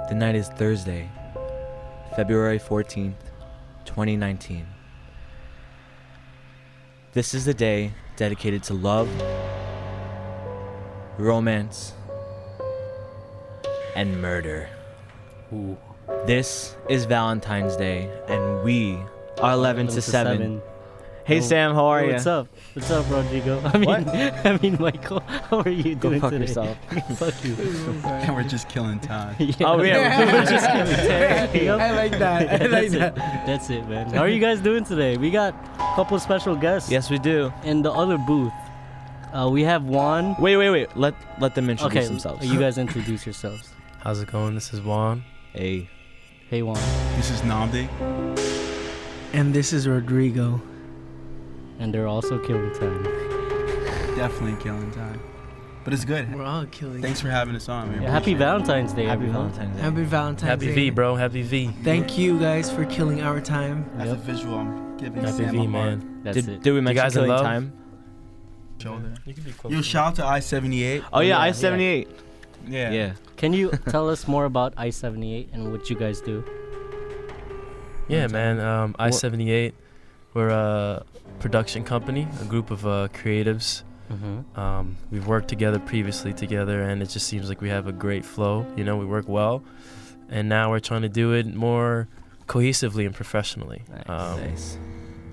The night is Thursday, February 14th, 2019. This is the day dedicated to love, romance, and murder. Ooh. This is Valentine's Day, and we are 11 to 7. Hey, Yo, Sam, how are you? What's up? What's up, Rodrigo? I mean, Michael. How are you doing fuck today? yourself. Fuck you. And we're just killing time. Oh, yeah, we're just Yep. I like that. I like that. That's it, man. How are you guys doing today? We got a couple special guests. Yes, we do. In the other booth, we have Juan. Wait. Let them introduce themselves. You guys introduce yourselves. How's it going? This is Juan. Hey. Hey, Juan. This is Namdi. And this is Rodrigo. And they're also killing time. Definitely killing time. But it's good. We're all killing. Thanks for having us on, man. Yeah, happy Valentine's Day, Happy everyone. Valentine's Day. Happy Valentine's Happy Day. V, bro. Happy V. Thank you guys for killing our time. As a visual, I'm giving Happy Sam V, a heart. man. That's it. Did we mention guys in killing love? time? Shoulder. You can be close. Yo, shout out to I-78. Oh, yeah, Yeah, I-78. Yeah. Yeah. Can you tell us more about I-78 and what you guys do? Yeah, man. I-78. We're a production company, a group of creatives. Mm-hmm. We've worked previously together, and it just seems like we have a great flow. You know, we work well, and now we're trying to do it more cohesively and professionally. Nice.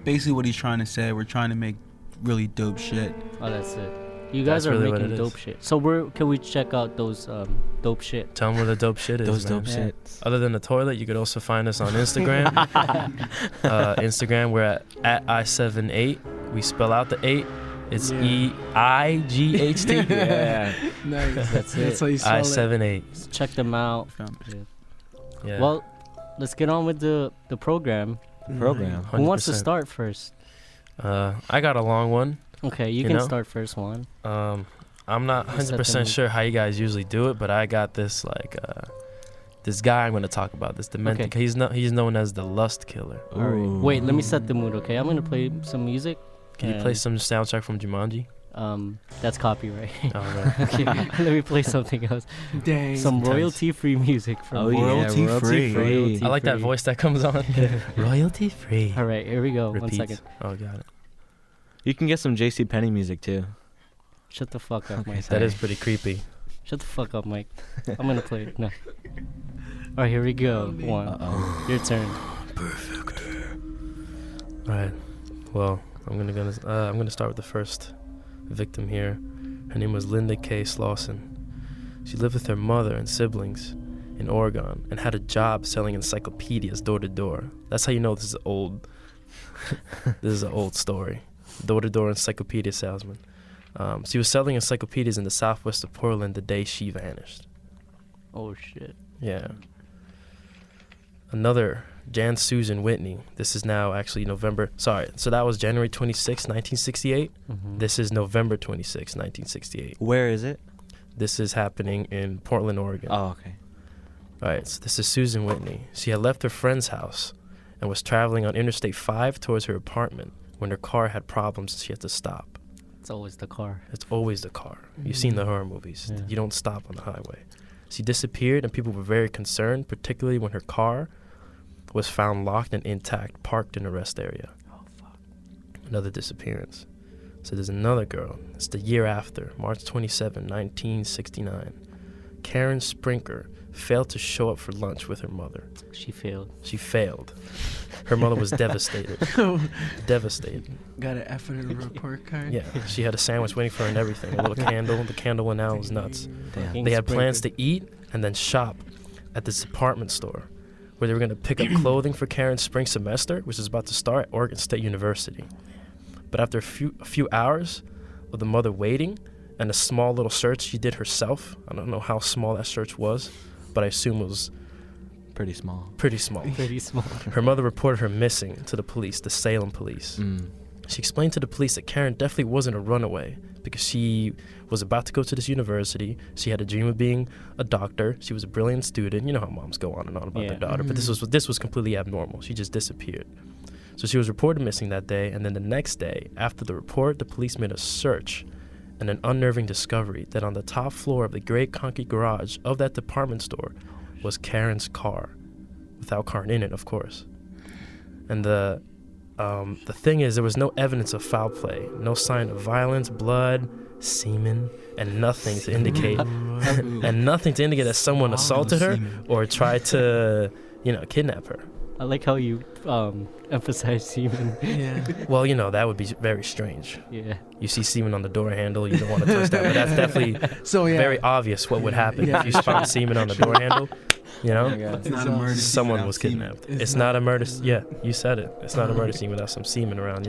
Basically what he's trying to say, we're trying to make really dope shit. Oh, that's it. You guys That's are really what making it dope is. shit. So can we check out those dope shit? Tell them where the dope shit is, Those man. dope Yeah. shit. Other than the toilet, you could also find us on Instagram. Instagram, we're at I78. We spell out the 8. It's E-I-G-H-T. Yeah. Nice. That's it. That's how you spell it. I78. Check them out. Yeah. Well, let's get on with the program. Program. Who wants to 100%. start first? I got a long one. Okay, you You can know? start first, Juan. I'm not Set the 100% mood. sure how you guys usually do it, but I got this this guy I'm going to talk about, this demented. Okay. He's known as the lust killer. All right. Wait, let me set the mood, okay? I'm going to play some music. Can you play some soundtrack from Jumanji? That's copyright. Oh, man. Okay, let me play something else. Dang. Some intense. royalty-free music from Oh, yeah. Royalty-free. Royalty-free. I like that voice that comes on. Royalty free. All right, here we go. 1 Repeat. second. Oh, got it. You can get some J.C. Penney music, too. Shut the fuck up, Mike. That is pretty creepy. Shut the fuck up, Mike. I'm going to play it. No. All right, here we go. Juan, Uh-oh. your turn. All right. Well, I'm gonna start with the first victim here. Her name was Linda K. Slauson. She lived with her mother and siblings in Oregon and had a job selling encyclopedias door to door. That's how you know this is old. This is an old story. Door to door encyclopedia salesman. She was selling encyclopedias in the southwest of Portland the day she vanished. Oh, shit. Yeah. Another, Jan Susan Whitney. This is now actually November. Sorry. So that was January 26, 1968. Mm-hmm. This is November 26, 1968. Where is it? This is happening in Portland, Oregon. Oh, okay. All right. So this is Susan Whitney. She had left her friend's house and was traveling on Interstate 5 towards her apartment when her car had problems and she had to stop. It's always the car. It's always the car. You've seen the horror movies. Yeah. You don't stop on the highway. She disappeared, and people were very concerned, particularly when her car was found locked and intact, parked in a rest area. Oh, fuck. Another disappearance. So there's another girl. It's the year after, March 27, 1969. Karen Sprinker failed to show up for lunch with her mother. She failed. She failed. Her mother was devastated. Devastated. Got an F in a report card. Yeah, she had a sandwich waiting for her and everything. A little candle. The candle went out. It was nuts. Fucking They had plans Sprinter. to eat and then shop at this department store where they were going to pick up clothing for Karen's spring semester, which is about to start at Oregon State University. But after a few hours of the mother waiting and a small little search she did herself, I don't know how small that search was, but I assume it was Pretty small. pretty small. Pretty small. Her mother reported her missing to the police, the Salem police. She explained to the police that Karen definitely wasn't a runaway because she was about to go to this university. She had a dream of being a doctor. She was a brilliant student. You know how moms go on and on about their daughter, but this was completely abnormal. She just disappeared. So she was reported missing that day, and then the next day, after the report, the police made a search and an unnerving discovery that on the top floor of the great concrete garage of that department store, was Karen's car, without Karen in it, of course. And the thing is, there was no evidence of foul play, no sign of violence, blood, semen, and nothing to indicate that someone assaulted her or tried to, kidnap her. I like how you emphasize semen. Yeah. Well, that would be very strange. Yeah. You see semen on the door handle, you don't want to touch that, but that's definitely So yeah. very obvious what would happen Yeah. if you found semen on the door handle. Oh my God. It's not a murder scene Someone without was semen. kidnapped. It's not a murder. Yeah, you said it. It's not a murder scene without some semen around.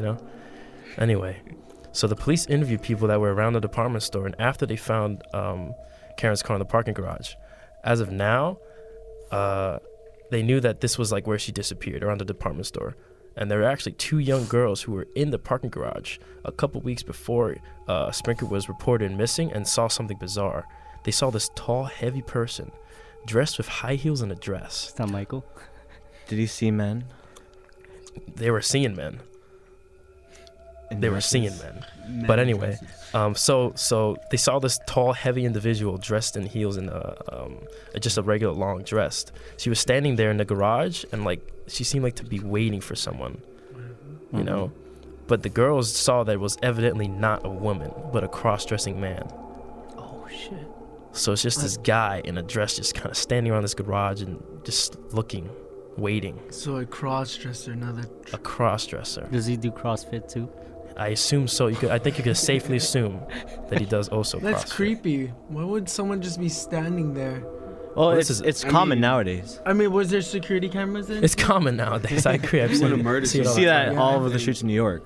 Anyway, so the police interviewed people that were around the department store, and after they found Karen's car in the parking garage, as of now, they knew that this was like where she disappeared, around the department store. And there were actually 2 young girls who were in the parking garage a couple weeks before Sprinkler was reported missing and saw something bizarre. They saw this tall, heavy person dressed with high heels and a dress. It's not Michael. Did he see men? They were seeing men. In They were dresses? seeing men. Men But in anyway, dresses. so they saw this tall, heavy individual dressed in heels and just a regular long dress. She was standing there in the garage, and she seemed like to be waiting for someone, you know. But the girls saw that it was evidently not a woman, but a cross-dressing man. Oh shit. So it's just this guy in a dress, just kind of standing around this garage and just looking, waiting. So a cross-dresser, another. A cross-dresser. Does he do CrossFit too? I assume so. I think you could safely assume that he does also That's CrossFit. creepy. Why would someone just be standing there? Well, This it's is- common nowadays. I mean, was there security cameras in? It's common nowadays. I agree. I've You seen want a it. murder See it You scene? all see the that time. Yeah. all over the streets in New York.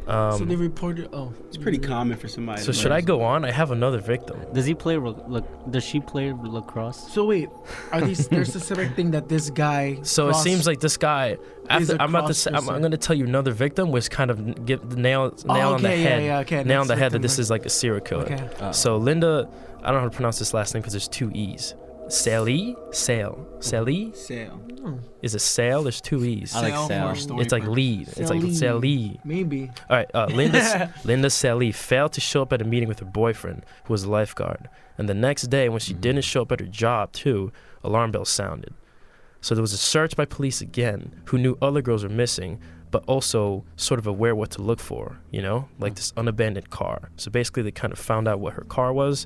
So they reported. Oh, It's pretty common for somebody. So to should murder I go on? I have another victim. Does he play? Does she play lacrosse? so wait, are these? There's a specific thing that this guy. So it seems like this guy. Is After a I'm about to say, I'm cross-dresser. going to tell you another victim, which kind of get the nail on the okay, head. yeah, okay, nail on next the head that victim, this is like a serial killer. Okay. So Linda, I don't know how to pronounce this last name because there's 2 E's. Sally? Sale. Sally? Sale. Is it Sale? There's 2 E's. I like Sale Sale. for story It's like purpose. lead. It's like Sally. Maybe. All right, Linda Sally failed to show up at a meeting with her boyfriend, who was a lifeguard. And the next day, when she didn't show up at her job, too, alarm bells sounded. So there was a search by police again, who knew other girls were missing, but also sort of aware what to look for, like this unabandoned car. So basically, they kind of found out what her car was,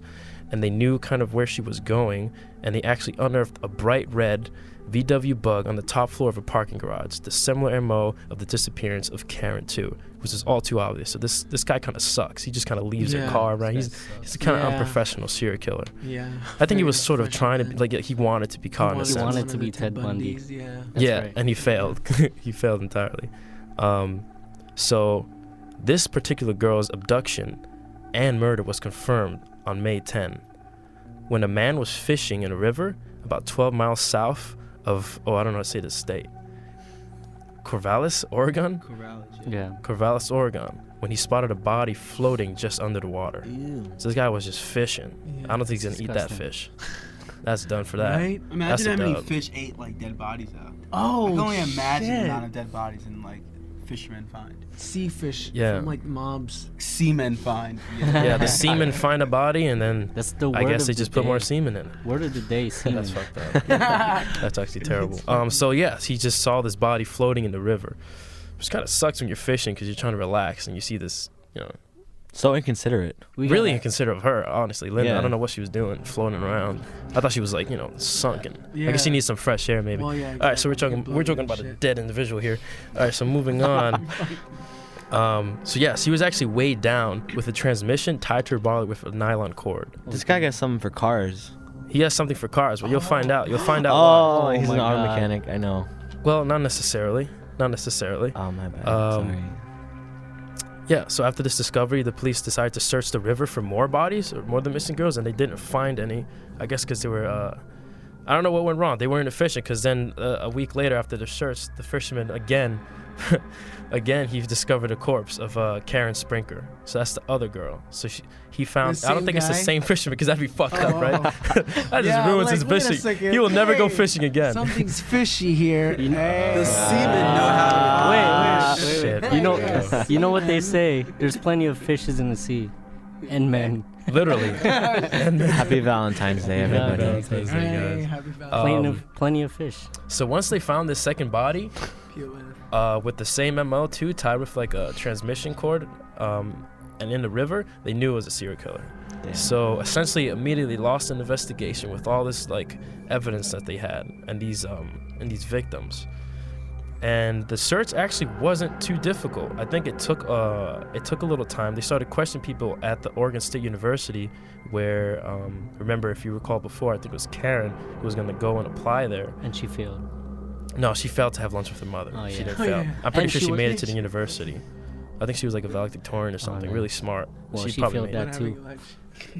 and they knew kind of where she was going, and they actually unearthed a bright red VW Bug on the top floor of a parking garage, the similar MO of the disappearance of Karen too, which is all too obvious. So this guy kind of sucks. He just kind of leaves her Yeah. car around. He's a kind of Yeah. unprofessional serial killer. Yeah. I think he Very was sort of trying to unfortunate. he wanted to be caught in a He sense. wanted to be Ted Bundy. Bundys, yeah. That's Yeah, right. and he failed. He failed entirely. So this particular girl's abduction and murder was confirmed on May 10, when a man was fishing in a river about 12 miles south of, I don't know how to say this state, Corvallis, Oregon? Yeah. Corvallis, Oregon, when he spotted a body floating just under the water. So this guy was just fishing. Yeah. I don't think he's going to eat that Disgusting. fish. That's done for that. Right? That's Imagine a how many dub. fish ate like dead bodies though. Oh, I can only imagine the shit. amount of dead bodies and like fishermen find. Sea fish. Yeah. From like mobs. Seamen find. Yeah, the seamen find a body and then That's the word I guess of they the just put day. more semen in it. Word of the day, semen. That's fucked up. That's actually terrible. So yes, he just saw this body floating in the river, which kind of sucks when you're fishing because you're trying to relax and you see this, So inconsiderate. We really gotta- inconsiderate of her. Honestly, Linda, Yeah. I don't know what she was doing, floating around. I thought she was like, sunken. I Yeah. guess she needs some fresh air, maybe. Well, yeah, All right, so we're exactly. talking Get bloated about a and shit. dead individual here. All right, so moving on. So yes, he was actually weighed down with a transmission tied to her body with a nylon cord. This guy got something for cars. He has something for cars, but you'll find out. You'll find out Oh, why. he's my an auto God. mechanic. I know. Well, not necessarily. Not necessarily. Oh my bad. Um, Sorry. Yeah, so after this discovery, the police decided to search the river for more bodies or more of the missing girls, and they didn't find any. I guess because they were, I don't know what went wrong. They weren't efficient because then a week later after the search, the fisherman again, he discovered a corpse of Karen Sprinker. So that's the other girl. So he found, The I don't same think it's the guy? same fisherman because that'd be fucked up, Oh. right? That just Yeah, ruins like, his wait a fishing. second. He will never go Hey, fishing again. Something's fishy here. You know- Hey. The seamen know how to. Wait. Shit. You know what they say? There's plenty of fishes in the sea, and men. literally. And then, Happy Valentine's Day, Happy everybody. Valentine's Day. Hey, guys. happy Valentine's Plenty of fish. so once they found this second body, with the same MO too, tied with like a transmission cord, and in the river, they knew it was a serial killer. Damn. So essentially, immediately lost an investigation with all this like evidence that they had and these victims. And the search actually wasn't too difficult. I think it took a little time. They started questioning people at the Oregon State University, where remember, if you recall before, I think it was Karen who was going to go and apply there. And she failed. No, she failed to have lunch with her mother. Oh, She yeah. didn't Oh, fail. yeah. I'm pretty And sure she she was- made it to the university. I think she was like a valedictorian or something. no. Really smart. Well, she probably failed made that it.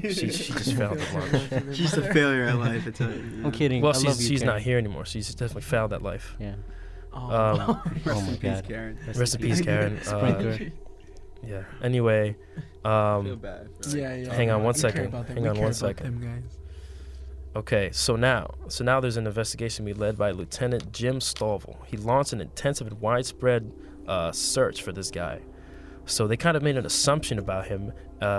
too. She just failed at lunch. She's a failure at life, I tell you. I'm kidding. Well, I love you, she's not Karen. here anymore. She's definitely failed at life. Yeah. Um, Oh my God. Karen. Rest in peace, Karen. Sprinkler. Yeah. Anyway, Feel bad. For Yeah. Hang on one We care second. about them. Hang We on care one about second. them, guys. okay. So now there's an investigation being led by Lieutenant Jim Stovall. He launched an intensive and widespread search for this guy. So they kind of made an assumption about him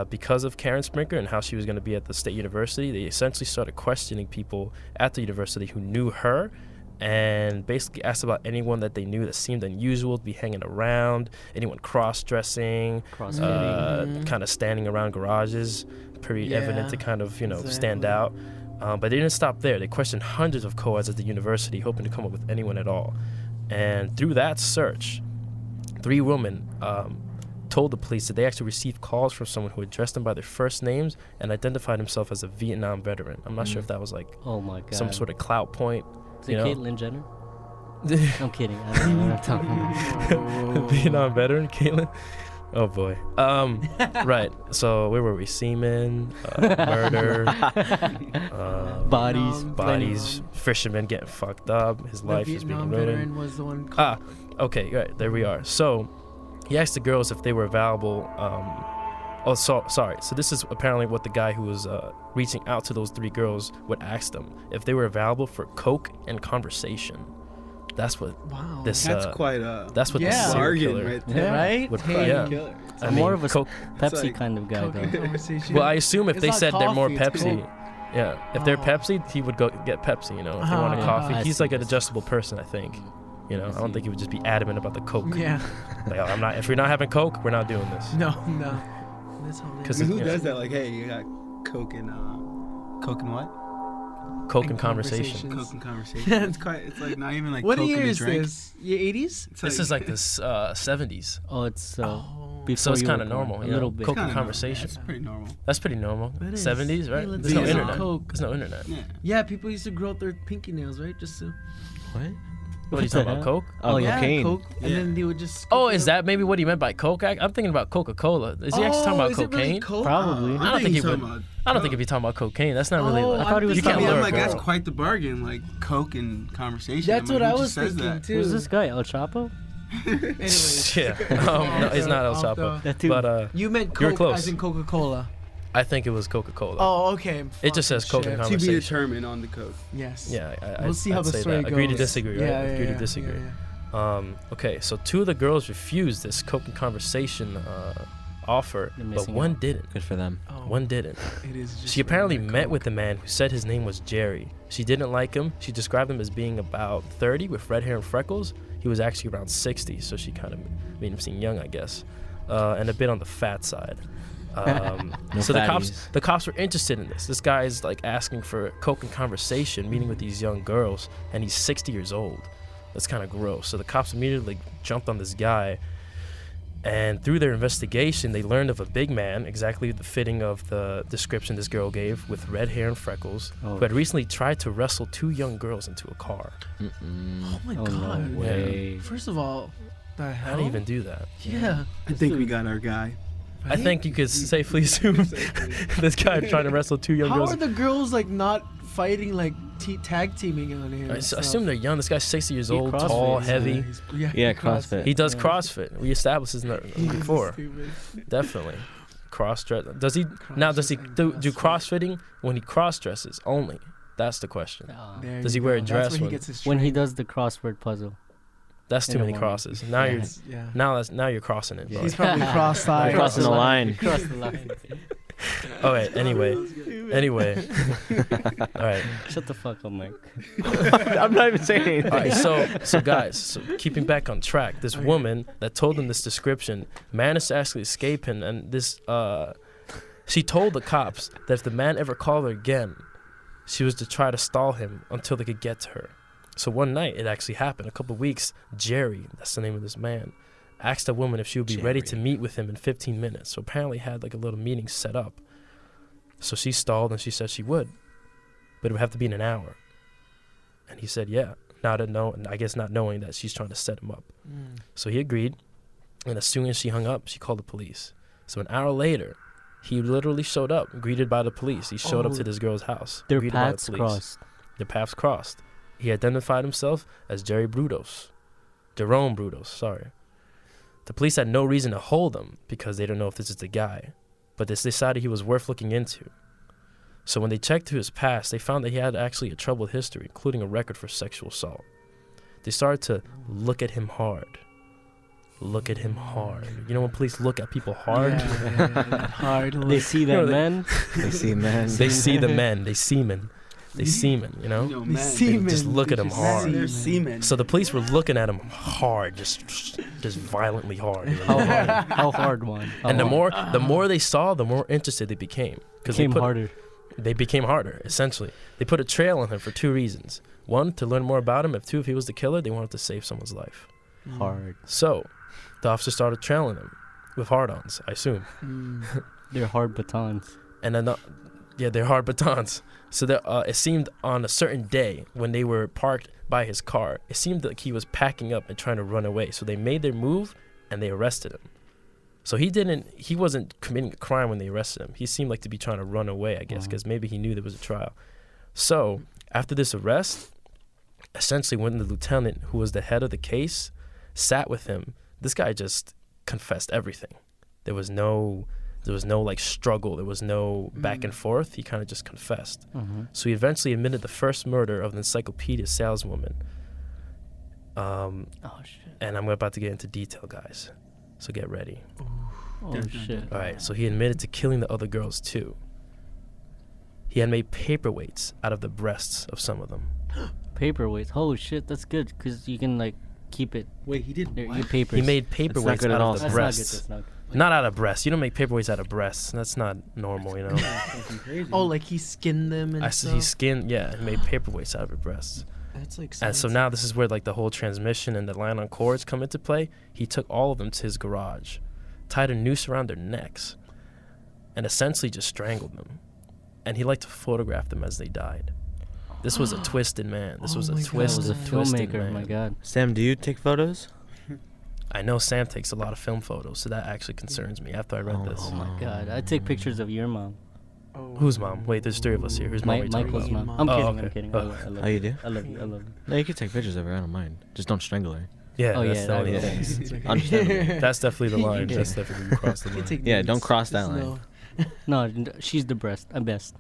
because of Karen Sprinkler and how she was going to be at the state university. They essentially started questioning people at the university who knew her, and basically asked about anyone that they knew that seemed unusual to be hanging around, anyone cross-dressing, Crossfitting. kind of standing around garages, pretty evident Yeah, to kind of, stand exactly. out. But they didn't stop there. They questioned hundreds of co-eds at the university, hoping to come up with anyone at all. And through that search, 3 women told the police that they actually received calls from someone who addressed them by their first names and identified himself as a Vietnam veteran. I'm not sure if that was like Oh my God. some sort of clout point. Is it you know? Caitlyn Jenner? I'm kidding. I don't know what I'm talking about. Vietnam veteran, Caitlin. Oh boy. Right. So where were we? Semen, murder, bodies, fishermen getting fucked up. His The life is being Vietnam ruined. veteran was the one. Okay, right, there we are. So he asked the girls if they were available. Sorry. So this is apparently what the guy who was reaching out to those 3 girls would ask them, if they were available for coke and conversation. That's what Wow. this. That's quite That's what Yeah. the serial bargain killer. right there. right? Would- Hey, yeah. Killer. I I'm mean, more of a coke. Pepsi like kind of guy, Coke though. and conversation. Well, I assume if It's they not said they're more coffee, it's Pepsi, Coke. yeah. If they're Oh. Pepsi, he would go get Pepsi. If they wanted Ah, coffee, I he's see, like an I see. adjustable person, I think. I don't think he would just be adamant about the Coke. Yeah. Like, I'm not. If we're not having Coke, we're not doing this. No. That's how 'Cause I mean, it- who yeah. does that? Like, hey, you got Coke and what? Coke and And conversation. conversation. Coke and conversation. It's like not even like What Coke year and a is drink. this? Your 80s? It's This is like this 70s, Oh, it's Oh. before so it's you kind were of born. normal. A you little know? bit. Coke Kinda and normal. conversation. That's pretty normal. That's pretty normal. That is. 70s, right? Hey, let's There's no get some internet. Coke. There's no internet. Yeah. Yeah, people used to grow out their pinky nails, right? Just to. What? What are you talking about? Coke? Oh, yeah, cocaine. Coke, and Yeah. then they would just. Oh, scoop is it up. that maybe what he meant by Coke? I'm thinking about Coca-Cola. Is he actually talking about is it really cocaine? Coke? Probably. I don't think he he's would. talking about I don't think he'd be talking about cocaine. That's not really. Oh, Like, I thought he was you I can't mean, talking lure I'm a like, girl. that's quite the bargain, like Coke and conversation. That's I'm what like, I who was just says thinking that? too. Who's this guy? El Chapo? Anyways. Yeah. No, he's not El Off the- Chapo. That dude. But You meant You're Coke close. as in Coca-Cola. I think it was Coca-Cola. Oh, okay. It just says Coke and Fucking shit. To be conversation. determined on the Coke. Yes. Yeah, We'll see how I'd the say story that. Agree to goes. disagree, right? Yeah, Agree to yeah, disagree. yeah. Okay, so 2 of the girls refused this Coke and conversation offer, They're but missing one out. didn't. Good for them. Oh, One didn't. it is just She apparently regular met Coke. with the man who said his name was Jerry. She didn't like him. She described him as being about 30 with red hair and freckles. He was actually around 60, so she kind of made him seem young, I guess, and a bit on the fat side. No So fatties. the cops were interested in this. This guy is like asking for Coke and conversation, meeting with these young girls, and he's 60 years old. That's kind of gross. So the cops immediately jumped on this guy, and through their investigation, they learned of a big man, exactly the fitting of the description this girl gave, with red hair and freckles, who had recently tried to wrestle 2 young girls into a car. Oh my Oh, god. no way. First of all, the hell? How do you even do that? Yeah. I think we got our guy. I think you could safely assume this guy trying to wrestle 2 young How girls. are the girls like not fighting like tag teaming on him? I assume they're young. This guy's 60 years He old, CrossFits, tall, yeah. heavy. Yeah, CrossFit. He does Yeah. CrossFit. We established this before. Definitely. Cross dress. Does he do CrossFitting when he cross dresses only? That's the question. Does he wear a dress When he does the crossword puzzle. That's too In a many one. crosses. Now Yeah. you're now you're crossing it. Bro. He's probably cross-eyed. Crossing the line. Cross the line. All right. Anyway. All right. Shut the fuck up, Mike. I'm not even saying anything. All right. So guys, keeping back on track, this woman that told him this description managed to actually escape him, and this she told the cops that if the man ever called her again, she was to try to stall him until they could get to her. So one night, it actually happened. A couple of weeks, Jerry, that's the name of this man, asked the woman if she would be ready to meet with him in 15 minutes. So apparently had like a little meeting set up. So she stalled and she said she would, but it would have to be in an hour. And he said, yeah, not knowing that she's trying to set him up. So he agreed. And as soon as she hung up, she called the police. So an hour later, he literally showed up, greeted by the police. He showed up to this girl's house. Their greeted by the paths police. crossed. Their paths crossed. He identified himself as Jerome Brudos, sorry. The police had no reason to hold him because they don't know if this is the guy, but they decided he was worth looking into. So when they checked through his past, they found that he had actually a troubled history, including a record for sexual assault. They started to look at him hard. Look at him hard. You know when police look at people hard? Yeah, hard. They see that man. They see men. They see the men. They semen. They semen, you know? They semen. Just look at him hard. They're semen. So the police were looking at him hard, just violently hard. How hard? How hard, one? And the more they saw, the more interested they became. Harder. They became harder, essentially. They put a trail on him for two reasons. One, to learn more about him. If he was the killer, they wanted to save someone's life. Hard. So the officer started trailing him with hard-ons, I assume. They're hard batons. And then, they're hard batons. So it seemed on a certain day when they were parked by his car, it seemed like he was packing up and trying to run away. So they made their move and they arrested him. So he wasn't committing a crime when they arrested him. He seemed like to be trying to run away, I guess, because maybe he knew there was a trial. So after this arrest, essentially when the lieutenant, who was the head of the case, sat with him, this guy just confessed everything. There was no like struggle. There was no back and forth. He kind of just confessed. So he eventually admitted the first murder of the encyclopedia saleswoman. Oh shit. And I'm about to get into detail, guys. So get ready. Oh shit. All right. So he admitted to killing the other girls too. He had made paperweights out of the breasts of some of them. Paperweights. Oh shit, that's good because you can like keep it. Wait, he did Your what? papers. He made paperweights good out at all. of the That's breasts. not good. That's not Not out of breasts. You don't make paperweights out of breasts. That's not normal, you know. Oh, like he skinned them and stuff? He skinned, he made paperweights out of her breasts. That's like And so now this is where like the whole transmission and the line on cords come into play. He took all of them to his garage, tied a noose around their necks, and essentially just strangled them. And he liked to photograph them as they died. This was a twisted man. This was a twisted filmmaker. man. My God. Sam, do you take photos? I know Sam takes a lot of film photos, so that actually concerns me after I read this. Oh my God. I take pictures of your mom. Whose mom? Wait, there's three of us here. Whose mom are you talking Michael's about? mom. I'm Oh, kidding. okay. I'm kidding. Oh. I love Oh, you do? I love you. I love you. No, you can take pictures of her. I don't mind. Just don't strangle her. Yeah, Oh, that's yeah, the only that- thing. Understandable. That's definitely the line. Yeah. That's definitely you crossed the line. Yeah, don't cross that line. No, she's the best. I'm best.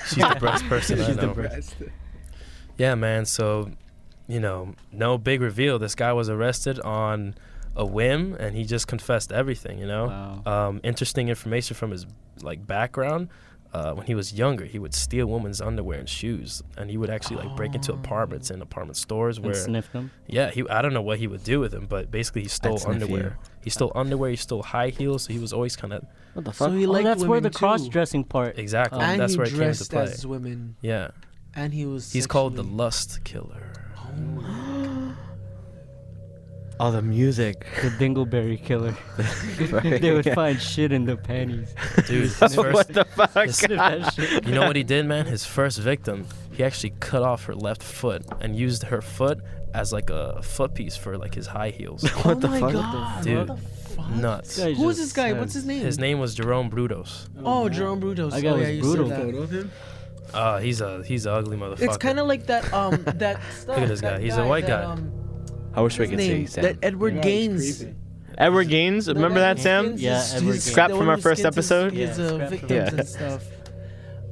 She's the best person I She's the know. best. Yeah, man. So, no big reveal. This guy was arrested on a whim, and he just confessed everything. Wow. Interesting information from his background. When he was younger, he would steal women's underwear and shoes, and he would actually break into apartments and apartment stores And where sniff them. Yeah, I don't know what he would do with them, but basically he stole I'd sniff underwear. you. He stole underwear. He stole high heels. So he was always kind of What the fuck? So he Oh, liked that's where women the too. cross-dressing part. exactly. And that's he where it came into dressed play. as women. Yeah, And he was he's called the sexually- lust killer. Oh, the music. The Dingleberry killer. Right, They would yeah. find shit in the panties. Dude, his first, What the fuck? Sniff that shit. you know what he did, man? His first victim, he actually cut off her left foot and used her foot as like a foot piece for like his high heels. What the Oh my fuck? God. Dude, What the fuck? nuts. This guy Who is just this guy? said- What's his name? His name was Jerome Brudos. Oh, Jerome Brudos. That guy Oh, was yeah, you brutal. said that. Photo of him? He's an ugly motherfucker. It's kind of like that that stuff. Look at this guy. that He's a white that, guy. I wish we His could name, see Sam. that Edward Yeah, Gaines. it's creepy. Edward Gaines, remember that, Sam? Yeah, Edward Gaines. Scrapped the from one our who first skins episode? His, Yeah, scrapped from- victims Yeah. and stuff.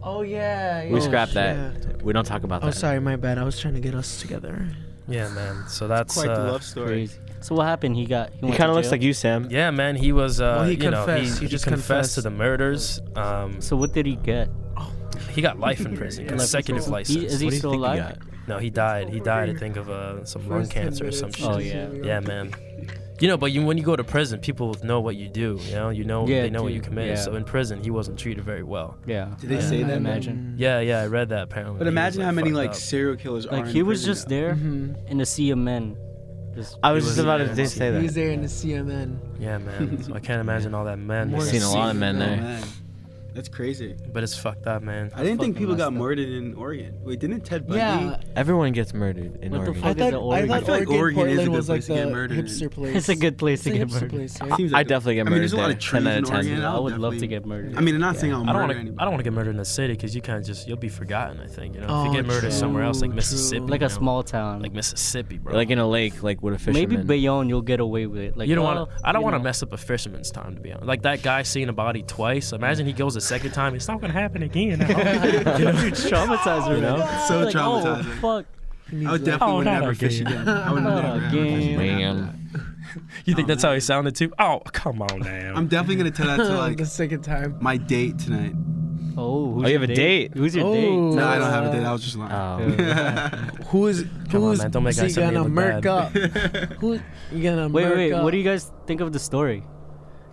Oh yeah. We yeah. scrapped Yeah. that. We don't talk about Oh, that. sorry, my bad. I was trying to get us together. Yeah, man. So that's Quite the love story. Crazy. So what happened? He went He kind to of looks jail? like you, Sam. Yeah, man. He was. Well, he you know, confessed. he He just confessed to confessed. the murders. So what did he get? He got life in prison, Life in consecutive prison. life Is sentence. he What do you still think he alive? got? No, he died. He died, I think, of some lung First 10 cancer or some minutes. shit. Oh, yeah. Yeah, man. You know, but when you go to prison, people know what you do. Yeah, They know what you dude, committed. yeah. So in prison, he wasn't treated very well. Yeah. Did they say I that? imagine. Yeah, I read that apparently. But He was, imagine how many fucked like up. serial killers are. Like in he was prison just now. there Mm-hmm. in a sea of men. Just I was He just was about there. to say He was that. there in the CMN. Yeah, man. So I can't imagine all that men. More I've seen a lot of men Oh, there. man. That's crazy. But it's fucked up, man. I didn't think fucking people got messed up. murdered in Oregon. Wait, didn't Ted Bundy? Yeah, Everyone gets murdered in What the Oregon. fuck? I thought Oregon? I feel like Oregon is a Portland good was like place to get the murdered in. hipster place. It's a good place to It's a get hipster murdered. place, right? Seems I like definitely get I mean, murdered there's a lot there. of trees 10 out in of 10. Oregon. I would love to definitely- get murdered. I mean, I'm not saying I'll I don't murder want to. anyone. I don't want to get murdered in the city because you kind of just you'll be forgotten. I think you know if Oh, you get murdered true, somewhere else like true. Mississippi, Like you a know, small town. like Mississippi, bro. Like in a lake, like with a fisherman. Maybe Bayonne, you'll get away with it. Like you don't oh, want to. I don't you want to know. mess up a fisherman's time, to be honest. Like that guy seeing a body twice. Imagine he goes a second time. It's not gonna happen again. It's traumatizer, You know? So like, traumatizing. Oh, fuck. I would definitely would not never fish again. again. I would Not never ever again. fish again. Damn. You think that's how he sounded too? Oh, come on now. I'm definitely gonna tell that to like the second time. my date tonight. Oh, who's you your have a date? Who's your Oh. date? No, I don't have a date. I was just lying. Oh. Who's Come on, who's man, don't make he us somebody gonna look murk bad. up? Who you gonna Wait, murk wait. up? What do you guys think of the story?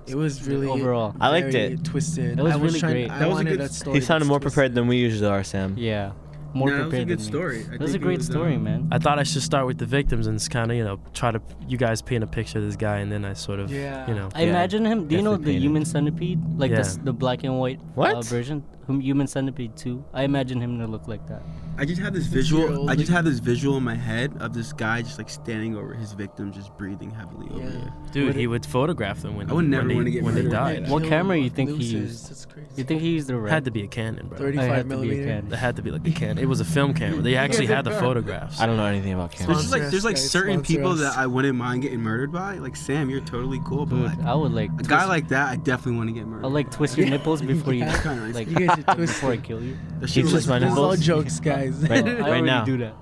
It was really Overall. I liked very it. Twisted. It was I really trying, great. I That was a wanted good- that story. He to sounded be more twisted. prepared than we usually are, Sam. Yeah, more No, that was a prepared good than me. story. It was a great story, man. I thought I should start with the victims and kind of try to you guys paint a picture of this guy and then I sort of Yeah. . I imagine him. Do you know definitely the painted. Human Centipede? Like Yeah. the black and white What? version? Human Centipede 2. I imagine him to look like that. I just have this Your visual. old I just lady. have this visual in my head of this guy just like standing over his victim, just breathing heavily over Yeah. it. Dude, he would photograph them when I would never when wanna they, get when they murdered. died. What Kill camera you fuck think he losers. used? That's crazy. You think he used the It red? had to be a Canon, bro. 35 I had to be a millimeter. Canon. It had to be like a Canon. It was a film camera. They actually had the photographs. I don't know anything about There's cameras. just like Sponsor there's us, like guys, certain sponsor people us. that I wouldn't mind getting murdered by. Like Sam, you're totally cool, but Dude, like I would like. a guy like that, I definitely want to get murdered. I'll like twist your nipples before you Yeah. Kinda nice. like You guys are before I twisted. kill you. That He shit was twists my like, This is all nipples? jokes, guys. Right. I already now. do that.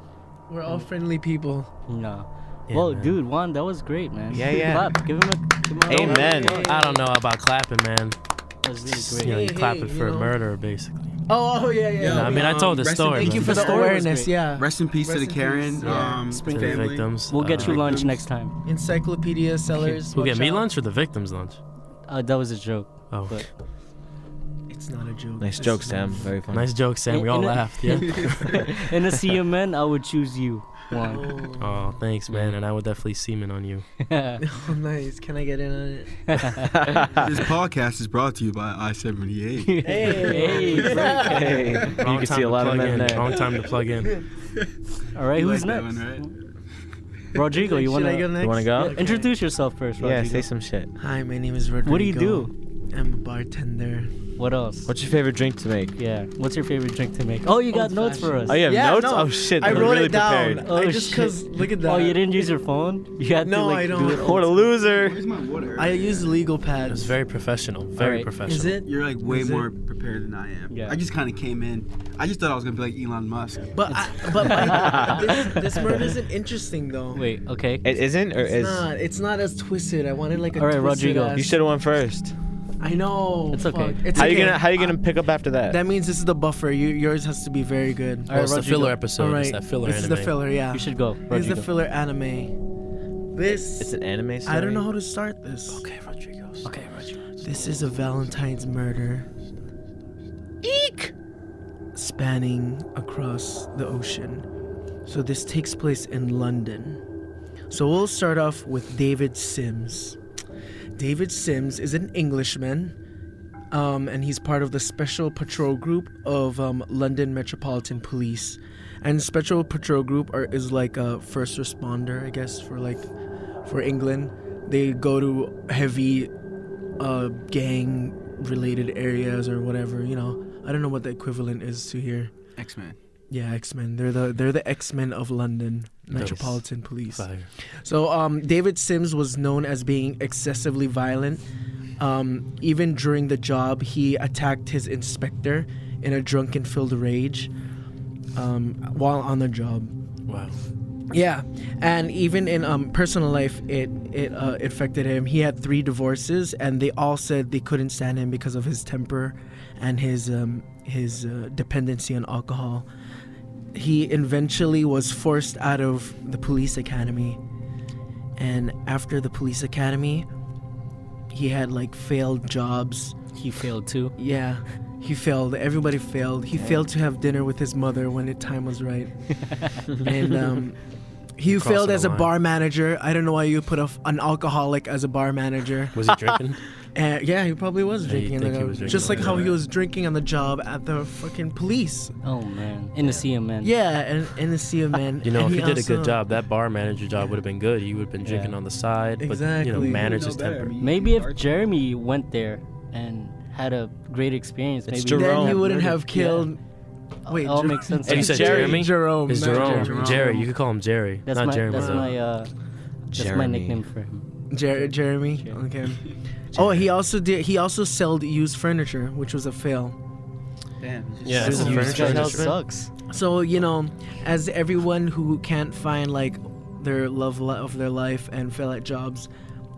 We're all friendly people. No. Yeah, Well, man. dude, Juan, that was great, man. Yeah, yeah. Clap. Give him a. Amen. I don't know about clapping, man. That was really You great. know, you Hey, clap it hey, for you a know. murderer, basically. Oh, yeah, yeah. Yeah, I mean, I told the rest in story. peace. Thank you but- for the story was awareness, great. yeah. Rest in peace to the Rest in Karen peace, yeah. family. the victims. We'll get you lunch victims. next time. Encyclopedia sellers. Who get watch me out. lunch or the victims lunch? That was a joke. Oh, But It's not a joke. Nice This joke, is Sam. not- Very funny. nice joke, Sam. We all In a- laughed. Yeah. in a sea of men, I would choose you, Juan. Oh. Oh, thanks, man. And I would definitely semen on you. Oh, nice. Can I get in on it? This podcast is brought to you by I-78. Hey, Hey. You Wrong can time see a to lot of plug men in. there. Wrong time to plug in. All right, You who's like that next? one, right? Rodrigo, you Should wanna? I go next? You wanna go? Yeah, introduce yourself first, Rodrigo. Yeah, say some shit. Hi, my name is Rodrigo. What do you do? I'm a bartender. What else? What's your favorite drink to make? Yeah. What's your favorite drink to make? Oh, you got notes for us. Oh, you have Yeah, notes? no, Oh, shit. I I'm wrote really it down. prepared. Oh, I just shit. cause look at that. Oh, you didn't use your phone? You had No, to like I don't. do it. What a loser. Where's my water? I use legal It pads. was very professional. Very Alright. professional. Is it? You're like way Is it? more prepared than I am. Yeah. I just kind of came in. I just thought I was gonna be like Elon Musk. But this murder isn't interesting though. Wait, okay. It isn't, or It's is? not. It's not as twisted. I wanted like a All right, twisted Rodrigo. ass- You should have won first. I know. It's okay. fuck. It's How okay. you gonna pick up after that? That means this is the buffer. Yours has to be very good. All right, it's the Rodrigo. filler episode. All right. It's that filler this anime. is the filler. Yeah. You should go. This is Rodrigo. the filler anime. This. It's an anime story. I don't know how to start this. Okay, Rodrigo. Okay, Rodrigo. This is a Valentine's murder. Eek! Spanning across the ocean. So this takes place in London. So we'll start off with David Sims. David Sims is an Englishman, and he's part of the Special Patrol Group of London Metropolitan Police. And Special Patrol Group is like a first responder, I guess, for England. They go to heavy gang-related areas or whatever. You know, I don't know what the equivalent is to here. X-Men. Yeah, X-Men. They're the X-Men of London Nice. Metropolitan Police. Fire. So David Sims was known as being excessively violent. Even during the job, he attacked his inspector in a drunken-filled rage while on the job. Wow. Yeah, and even in personal life, it affected him. He had 3 divorces, and they all said they couldn't stand him because of his temper and his dependency on alcohol. He eventually was forced out of the police academy, and after the police academy, he had like failed jobs. He failed too. Yeah, he failed. Everybody failed. He failed to have dinner with his mother when the time was right. And he Crossing failed the as a line. bar manager. I don't know why you put an alcoholic as a bar manager. Was he drinking? Yeah, he probably was Yeah, drinking. you'd think he was drinking just like like how that. he was drinking on the job at the fucking police. Oh man, in the CMN. Yeah, and in the sea of men. You know, And if he did a good also- job, that bar manager job would have been good. He would have been drinking Yeah. on the side, but Exactly. manage You his know better. temper. I mean, Maybe if Archie- Jeremy went there and had a great experience, It's maybe Jerome. Then he wouldn't murdered- have killed. Wait, It all makes sense. Oh, you It's said Jerry. Jeremy? Jerome. It's not Jerome. Jerome. Jerry. You could call him Jerry. That's not my Jeremy. that's though. my that's my Jeremy. nickname for him. Jeremy. Jeremy. Okay. Oh, he also sold used furniture, which was a fail. Damn. he's just Yeah, so it's a used furniture to it. That industry. sucks. So, you know, as everyone who can't find like their love of their life and fail at jobs,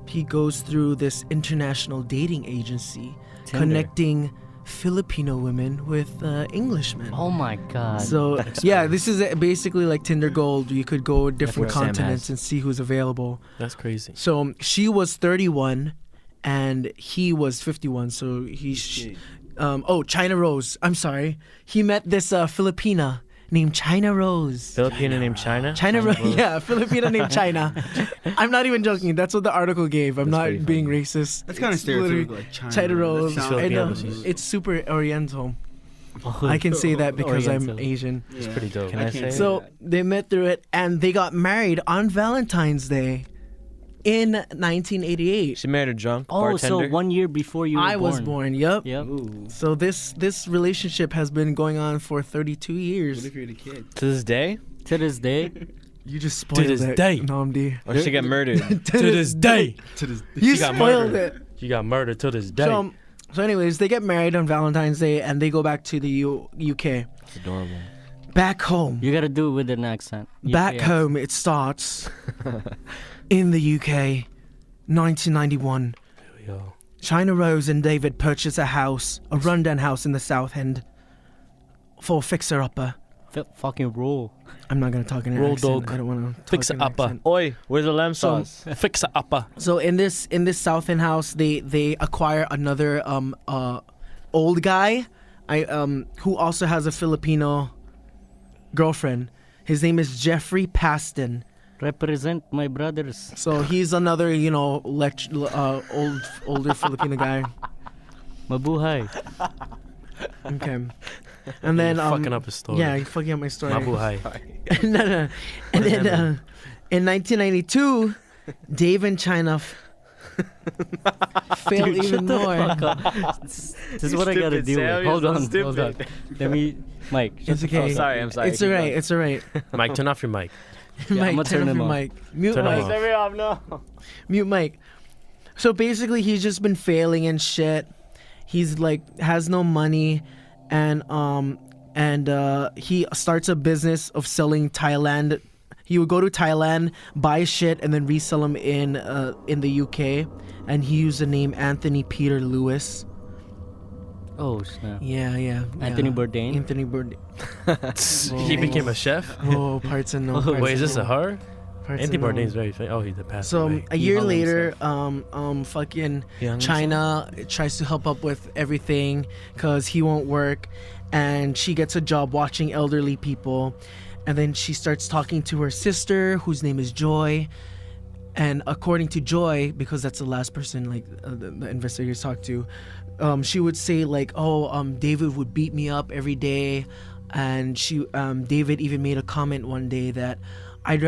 he goes through this international dating agency Tinder. connecting Filipino women with Englishmen. Oh my god. So yeah, this is basically like Tinder Gold. You could go different what Sam continents has. and see who's available. That's crazy. So she was 31 and he was 51. So Shit. China Rose. I'm sorry. He met this Filipina named China Rose. Filipino named China. China Rose. Yeah, Filipina named China. I'm not even joking. That's what the article gave. I'm That's not pretty being funny. racist. That's kind of It's literally stereotypical, like China. China Rose. That sounds- I know. Filipino. It's super Oriental. I can say that because I'm Oriental. Asian. Yeah. pretty dope. Can I can't say? So they met through it, and they got married on Valentine's Day in 1988. She married a drunk Oh, bartender. so 1 year before you were I was born. Yep. Yep. Ooh. So this relationship has been going on for 32 What years. if you're the kid? to this day, To this day, You just spoiled this it, day. Namdi. or she get murdered. To this day. To this. You She got spoiled murdered. it. She got murdered to this day. So anyways, they get married on Valentine's Day, and they go back to the UK. It's adorable. Back home. you gotta do it with an accent. Back UK home, it starts in the UK, 1991. Here we go. China Rose and David purchase a house, a rundown house in the South End, for a fixer-upper. Fucking rule. I'm not gonna talk in an Roll accent. dog. I don't want to Fixer-upper. Oi, where's the lamb So- sauce? Fix it upper. So in this South End house, they acquire another old guy, who also has a Filipino girlfriend. His name is Jeffrey Paston. Represent my brothers. So he's another, older Filipino guy. Mabuhay. Okay. And then You're fucking up his story. Yeah, you're fucking up my story. Mabuhay. No. And then in 1992, Dave and China fail Dude, even shut the more. fuck up. This is what I gotta Stupid, deal Sam, with. you're Hold so on, hold on. stupid. Let me, Mike. shut It's the okay. fuck up. I'm sorry. It's Keep alright. going. It's alright. Mike, turn off your mic. I'ma Mike, turn turn off him your off. mic. Mute Turn him Mike. off. Turn me off, no. Mute Mike. So basically, he's just been failing and shit. He's like has no money, and he starts a business of selling Thailand. He would go to Thailand, buy shit, and then resell them in the UK. And he used the name Anthony Peter Lewis. Oh snap. Yeah. Anthony Bourdain? Anthony Bourdain. He became a chef. Oh, parts and no. Parts Wait, is and this a no. her? Parts Anthony and no. Bourdain's very famous. Oh, he passed So away. a He year hung later, fucking He hung China tries to help up with everything because he won't work, and she gets a job watching elderly people, and then she starts talking to her sister, whose name is Joy, and according to Joy, because that's the last person like the investigators talked to, she would say like, David would beat me up every day, and David even made a comment one day that I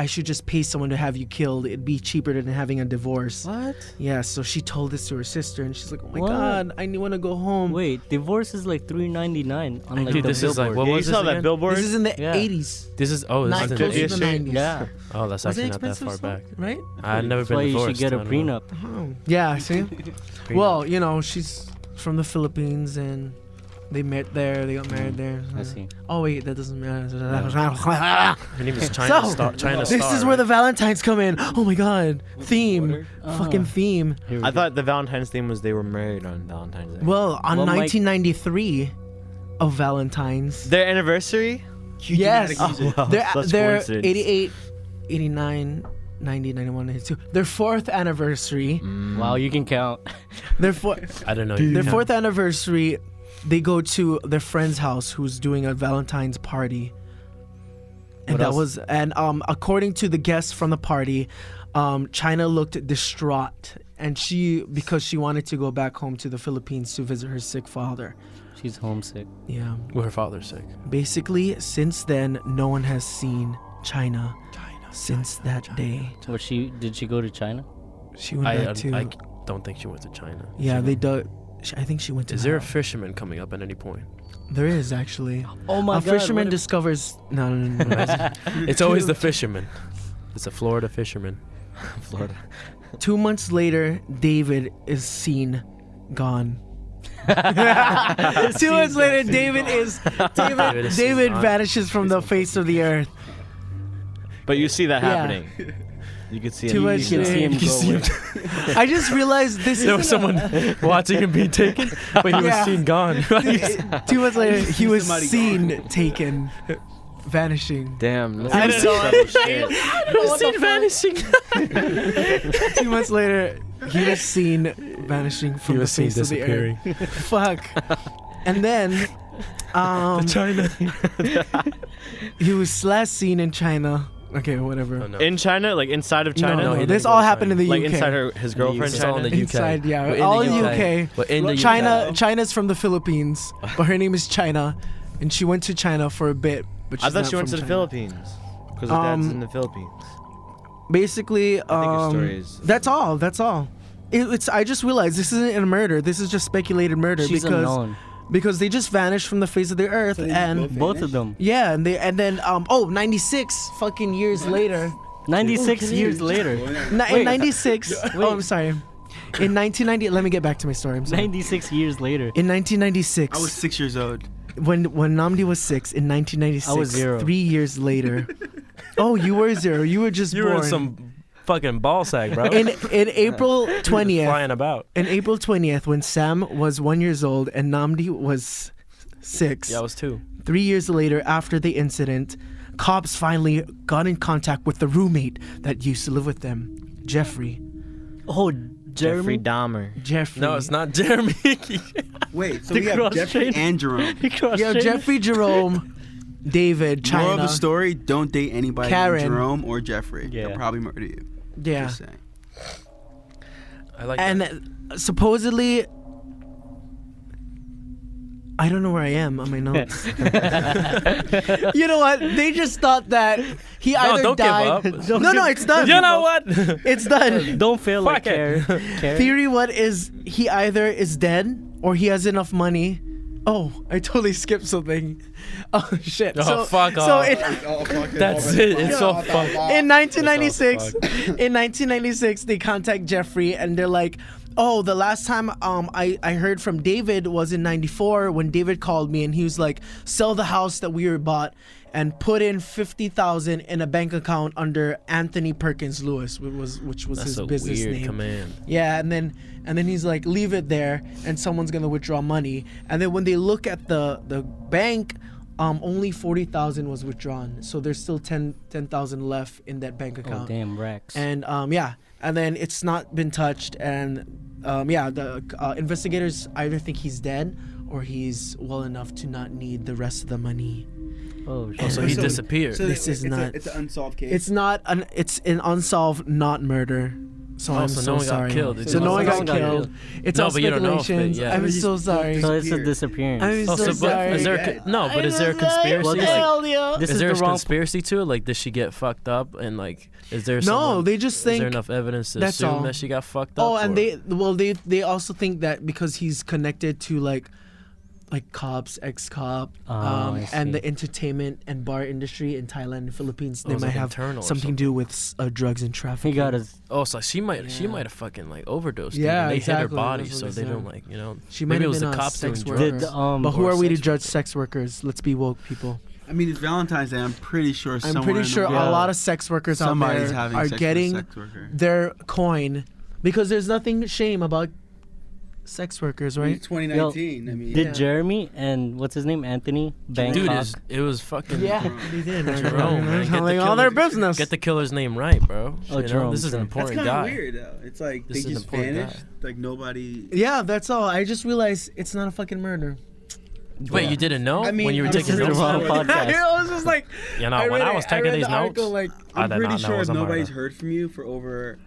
should just pay someone to have you killed. It'd be cheaper than having a divorce. What? Yeah, so she told this to her sister, and she's like, "Oh my What? God, I want to go home." Wait, divorce is like $3.99 on like Dude, the this is like billboard. what Yeah, you was this saw that again? billboard? This is in the Yeah. 80s, This is oh, not this is close in to the the 50s. 90s. Yeah. Oh, that's Was it actually not that expensive far still? back. Right? I've never That's been why you divorced. should get a I don't know. prenup. Oh. Yeah, see. Well, she's from the Philippines, and They met there. They got married there. I see. Oh wait, that doesn't matter. Her name is China So, Star. China This Star, is where the right? Valentines come in. Oh my god, theme, fucking theme. Here we I go. thought the Valentine's theme was they were married on Valentine's Day. Well, on Well, Mike- 1993 of Valentines. Their anniversary? Yes. Oh, wow. They're, That's they're coincidence. 88, 89, 90, 91, 92. Their fourth anniversary. Wow, you can count. Their I don't know. You their can- fourth anniversary, they go to their friend's house who's doing a Valentine's party. And What that else? was according to the guests from the party, China looked distraught, and because she wanted to go back home to the Philippines to visit her sick father. She's homesick. Yeah. Well, her father's sick. Basically, since then, no one has seen China since that day. Did she go to China? She went back to. I don't think she went to China. Yeah, they do. I think she went to. Is there a Laos. fisherman coming up at any point? There is actually. Oh my A god. fisherman what if- discovers. No. It's always the fisherman. It's a Florida fisherman. Florida. 2 months later, David is seen gone. 2 months later, David vanishes from the face of the earth. But you see that Yeah. happening. You can see Too it. much. You can see him You can go see away. I just realized this There was is someone watching him being taken, but he was Yeah. seen gone. 2 months later, he was Somebody seen taken, vanishing. Damn. I That's know. trouble shit. seen vanishing. 2 months later, he was seen vanishing from He the was seen face of the earth. disappearing. Fuck. And then, China. he was last seen in China. Okay, whatever. Oh, no. In China? Like inside of China? No, he this didn't go all to happened in the Like UK. inside his girlfriend It's all in China? the UK. Inside, yeah, We're in all the in UK. We're in the UK. China's from the Philippines, but her name is China, and she went to China for a bit. But I she's thought not she went to from the China. Philippines. Because her dad's Um, in the Philippines. Basically, I think your story is. that's all. That's all. It's. I just realized this isn't a murder. This is just speculated murder She's unknown. because they just vanished from the face of the earth, So they and both- Both of them. yeah, and then 96 fucking years later. 96 years later. In Wait. 96. Oh, I'm sorry. In 1990, let me get back to my story. I'm sorry. 96 years later. In 1996, I was 6 years old. when Namdi was 6, in 1996, I was 0. 3 years later. Oh, you were 0. You were just You born. were in some fucking ball sack, bro. in April 20th. Flying about. In April 20th, when Sam was 1 year old and Namdi was 6. Yeah, I was 2. 3 years later, after the incident, cops finally got in contact with the roommate that used to live with them, Jeffrey. Oh, Jeffrey Jeremy. Dahmer. Jeffrey. No, it's not Jeremy. Wait, so The we have cross Jeffrey train. and Jerome. Yeah, Jeffrey, Jerome, David, China. Moral of the story: don't date anybody Karen. named Jerome or Jeffrey. Yeah. They'll probably murder you. Yeah. Just saying. I like And that. supposedly, I don't know where I am on my notes. You know what? They just thought that he either don't give died. up. No, it's done. You know what? It's done. Don't feel like Fuck it. care. Theory what is he either is dead or he has enough money. Oh, I totally skipped something. Oh shit. Oh, fuck so off. That's it. It's so fucked. In 1996, What the in 1996, they contact Jeffrey and they're like, "Oh, the last time I heard from David was in '94 when David called me and he was like, sell the house that we were bought and put in $50,000 in a bank account under Anthony Perkins Lewis, which was That's his a business weird name." command. Yeah, and then he's like, leave it there, and someone's gonna withdraw money. And then when they look at the bank, only 40,000 was withdrawn, so there's still 10,000 left in that bank Oh, account. damn racks. And yeah, and then it's not been touched, and the investigators either think he's dead or he's well enough to not need the rest of the money. Oh, Oh, so shit. he disappeared. So This is not- It's an unsolved case. It's not it's an unsolved not murder. So I'm so so no one got sorry. killed. So no one got killed. It's No, all but you don't know if speculations. it- yeah. I'm so sorry. So it's a disappearance. I'm Oh, so but sorry. is there but is there a conspiracy? Well, Like, Hell yeah. this is is there the a wrong. conspiracy to it? Like, did she get fucked up? And like, is there No, someone, they just is there think. enough evidence to that's assume all. that she got fucked up? Oh, and or- they also think that because he's connected to like like cops, ex-cop, I and see. the entertainment and bar industry in Thailand and Philippines. They was might like have internal or something to do with drugs and He trafficking. got his. Oh, so she might Yeah. have fucking like overdosed. Yeah, and they hit her exactly. body, That's so what they they don't said. like, you know. She might Maybe it have was been the a cops doing sex drugs. worker. Did But who or are we to sex judge worker. sex workers? Let's be woke, people. I mean, it's Valentine's Day. I'm pretty sure. I'm somewhere pretty in the sure world, a lot of sex workers out somebody's there having are sex getting with a sex worker. their coin because there's nothing shame about sex workers, I mean, right? it's 2019. I mean, Did Yeah. Jeremy and what's his name, Anthony, bang Dude, cock? it was fucking. Yeah, they did. Jerome, man, get the Telling all their killer's- business. Get the killer's name right, bro. Oh, You know, Jerome, this is an Jerome. that's important kind of guy. weird though. It's like This they is just an important vanished. guy. Like nobody. Yeah, that's all. I just realized it's not a fucking murder. Wait, you didn't know I mean, when you were I'm taking This is notes? the wrong podcast. I was just like, You know, when I was taking these the notes, article, like, I I'm did pretty not know sure it was if a nobody's murder. heard from you for over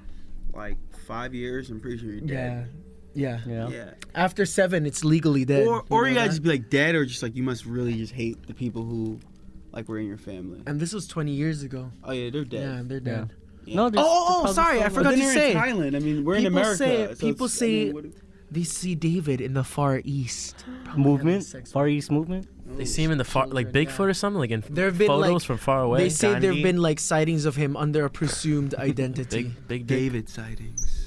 like 5 years, I'm pretty sure you're dead. yeah. Yeah. Yeah. After 7, it's legally dead. Or you know gotta that? just be like dead, or just like you must really just hate the people who like were in your family. And this was 20 years ago. Oh yeah, they're dead. Yeah, they're dead. Yeah. No, there's- Oh, there's sorry, I probably forgot But to then say. you're in Thailand. I mean, we're in People America. say- so people it's- I say- mean, what- They see David in the Far East. movement, Sex Far East movement. They see him in the far, like Children, Bigfoot yeah. or something, like in There have been, photos like- from far away. They say there Gandhi. have been like sightings of him under a presumed identity. big David sightings.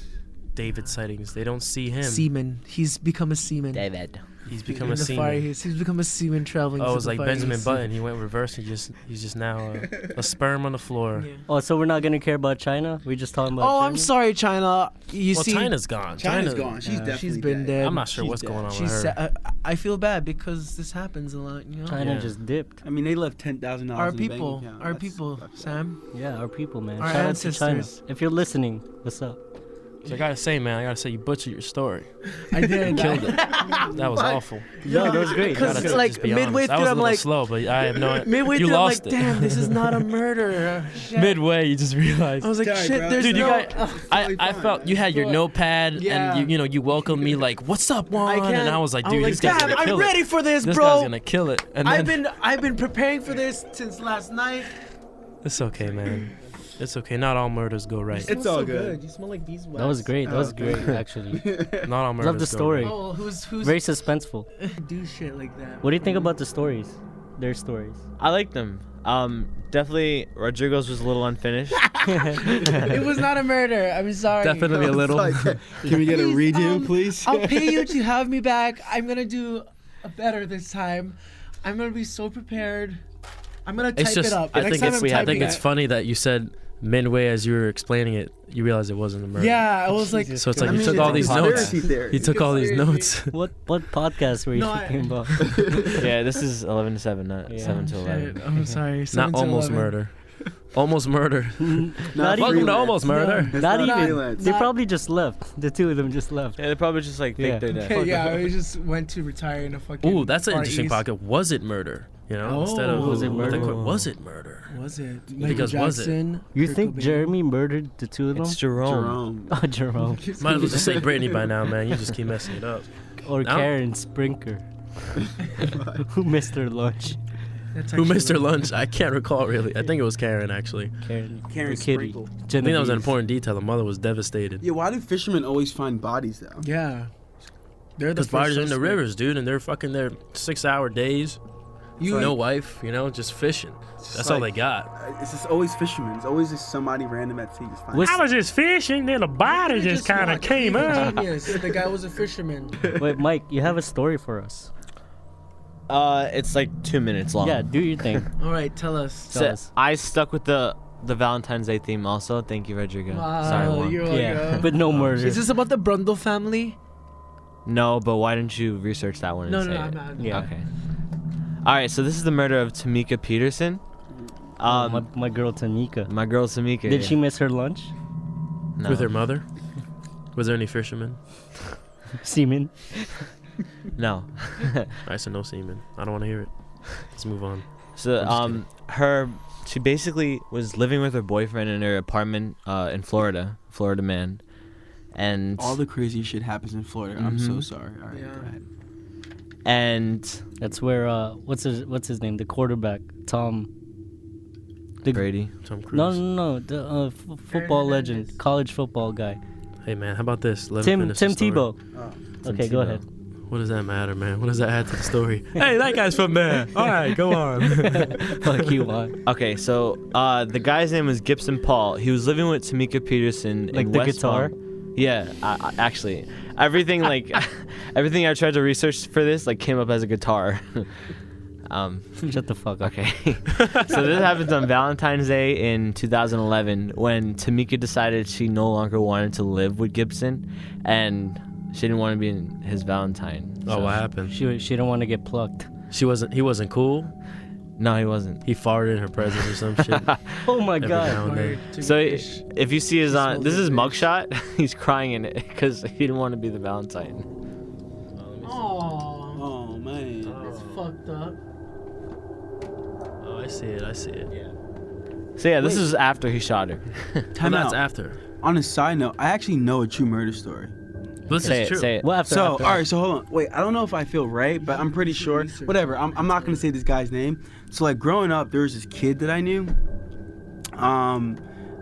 David sightings. They don't see him. Seaman. He's become a seaman. David. He's become in a the Far seaman. East. He's become a seaman traveling. Oh, to it was the like Far Benjamin East. Button. He went reverse. He's just now a sperm on the floor. Yeah. Oh, so we're not gonna care about China? We're just talking about. Oh, I'm Germany? sorry, China. You Well, see, China's gone. China's China- gone. She's Yeah. definitely she's been dead. dead. I'm not sure She's what's dead. going on She's. with her. I feel bad because this happens a lot. You know. China Yeah. just dipped. I mean, they left $10,000 Our in the bank people. account. Our That's people. fucked up. Sam. Yeah, our people, man. Our Shout out to China. ancestors. If you're listening, what's up? So I gotta say, man, you butchered your story. I did. Killed it. That was awful. No, that was great. Because Gotta That was like just be midway honest. I through, was a I'm little like, slow, but I have no. midway You through, I'm lost like, it. damn, this is not a murder. Shit. Midway, you just realized. I was like, Sorry, shit, bro. there's Dude, you no. guys, totally I fine, felt man. you had your Good. notepad Yeah. and you welcomed me like, "What's up, Juan?" can't- And I was like, I'm "Dude, like, this guy's damn, gonna I'm kill ready it. for this, This bro. guy's gonna kill it." And then I've been preparing for this since last night. it's okay, man. It's okay. Not all murders go right. It's all good. You smell like beeswax. That was great. That was Oh, great, thank you. actually. Not all murders. Love the go story. right. Oh, who's Very suspenseful. do shit like that? What do you think about the stories? Their stories. I like them. Definitely Rodrigo's was a little unfinished. It was not a murder. I'm sorry. Definitely a little. Like, can we get a Please, redo, please? I'll pay you to have me back. I'm gonna do a better this time. I'm gonna be so prepared. I'm gonna type It's just. it up. I Next think time it's. I'm I think typing it's it. funny that you said midway as you were explaining it, you realized it wasn't a murder. Yeah, I was like, So it's like I you mean, took it's all a these conspiracy notes. theory. You took all these Conspiracy. notes. What podcast were you No, thinking about? Yeah, this is 11 to 7, not Yeah. 7 to shit, 11. I'm sorry. Not 7 to almost 11. murder. Almost murder. Not Welcome even. to almost murder. It's Not even. freelance. They probably just left. The two of them just left. Yeah, they probably just like Yeah. faked their death. Okay, yeah, we just went to retire in a fucking. Ooh, that's an Far interesting East. pocket. Was it murder? You know, Oh. instead of Was it with a murder? was it murder? Was it? Because was it? Jackson, You Kurt think Cobain. Jeremy murdered the two of them? It's Jerome. Jerome. Oh, Jerome. Might as well just say Brittany by now, man. You just keep messing it up. Or No. Karen Sprinker. Who missed her lunch? That's Who missed her actually- lunch? I can't recall really. I think it was Karen actually. Karen. Karen the kitty. Sprinkle. I think that was an Genevieve. important detail. The mother was devastated. Yeah, why do fishermen always find bodies though? Yeah. They're the Because first bodies are in the suspect. rivers, dude, and they're fucking there 6-hour days. You No wife, you know, just fishing. That's all they got. It's just always fishermen. It's always just somebody random at sea just finding. What's- was just fishing, then a body what? Genius. The guy was a fisherman. Wait, Mike, you have a story for us. It's like 2 minutes long. Yeah, do your thing. All right, tell us. So Tell us. I stuck with the Valentine's Day theme also. Thank you, Rodrigo. Sorry, Wow, Juan. you're Yeah, welcome. but no murder. Is this about the Brundle family? No, but why didn't you research that one? No, and no, say I'm it? not. Yeah. Okay. All right, so this is the murder of Tamika Peterson. my girl Tanika. My girl Tamika. Did yeah. she miss her lunch? No. With her mother? Was there any fishermen? Semen. No. I said no semen. I don't want to hear it. Let's move on. So I'm just she basically was living with her boyfriend in her apartment in Florida man, and All the crazy shit happens in Florida. I'm so Mhm. sorry. All right, Yeah. go ahead. and That's where what's his name? The quarterback, Tom. The Brady. Tom Cruise. No. The football legend, Hernandez. college football guy. Hey man, how about this? Let him Tim finish the story. Tebow. Oh. Tim Okay, go Tebow. ahead. What does that matter, man? What does that add to the story? Hey, that guy's from there. All right, go on. Fuck you, Juan. Okay, so the guy's name was Gibson Paul. He was living with Tamika Peterson Like in the West guitar? Palm. Yeah, actually, everything everything I tried to research for this came up as a guitar. Shut the fuck up. Okay, so this happens on Valentine's Day in 2011 when Tamika decided she no longer wanted to live with Gibson, and she didn't want to be his Valentine. Oh, what happened? She didn't want to get plucked. He wasn't cool. No, he wasn't. He farted in her presence or some shit. Oh my Every god. now and then. So if you see his this is mugshot. He's crying in it because he didn't want to be the Valentine. Oh, Oh man. it's fucked up. Oh, I see it. Yeah. So yeah, this Wait. is after he shot her. Time That's out. after. On a side note, I actually know a true murder story. This Say is it. true. Say it. Well, after. So, after. all right, so hold on. Wait, I don't know if I feel right, but I'm pretty sure. Whatever, I'm not going to say this guy's name. So, like, growing up, there was this kid that I knew. I'm